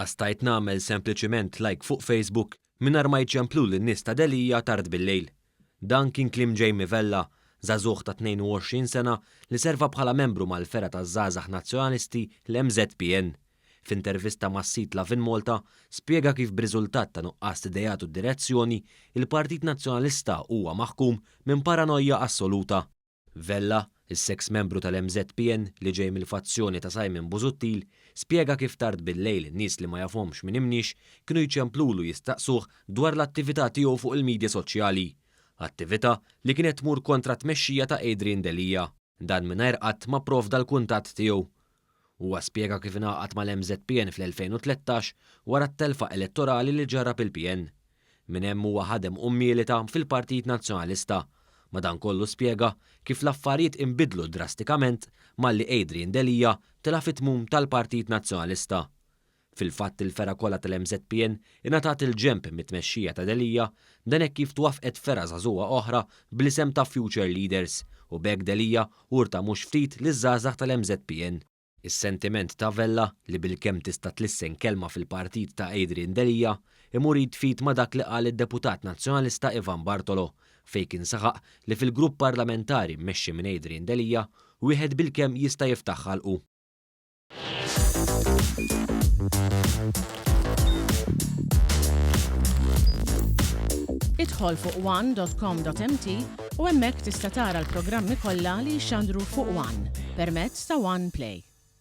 Laqqas stajt nagħmel sempliċiment like fuq Facebook mingħajr ma jċemplu lin-nies ta' Delija tard bil-lejl. Dan kien kliem Jamie Vella, żagħżugħ ta' 22 sena li serva bħala membru mal-Fera taż-Żgħażagħ Nazzjonalisti l-MZPN. F'intervista mas-sit Lavin Malta spjega kif b'riżultat ta' nuqqas idejat u direzzjoni il-Partit Nazzjonalista huwa maħkum minn paranoja assoluta. Vella, is-seks membru tal-MZPN li ġej mill-fazzjoni ta' Simon Busuttil, spjega kif tard bil-lejl nies li ma jafhomx minn imniex kienu jċemplulu jistaqsuh dwar l-attività tiegħu fuq il-midja soċjali. Attività li kienet tmur kontra tmexxija ta' Adrian Delija. Dan mingħajr qatt ma provda l-kuntatt tiegħu. Huwa spjega kif ingħaqad mal-MZPN fl-2013 wara t-telfa elettorali li ġarrab il-PN. Minn hemm huwa ħadem u milita fil-Partit Nazzjonalista. Madankollu spjega kif l-affarijiet inbidlu drastikament malli Adrian Delija tela fit-tmum tal-Partit Nazzjonalista. Fil-fatt il-fera kollha tal-MZPN ingħatat il-ġemp mit-tmexxija ta' Delija dan hekk kif twaffqet fera żagħżugħa oħra bl-isem ta' Future Leaders u b'hekk Delija urta mhux ftit liż-żgħażagħ tal-MZPN. Is-sentiment ta' Vella li bil-kemm tista' tlissen kelma fil-partit ta' Adrian Delija imur jitfit ma' dak li qal id-Deputat Nazzjonalista Ivan Bartolo fejn kien saħaq li fil-grupp parlamentari mmexxi minn Adrian Delija wieħed bil-kemm jista' jiftaħ ħalqu. Idħol fuq one.com.mt u hemmhekk tista' tara l-programmi kollha li jxandru fuq One permezz ta' One Play.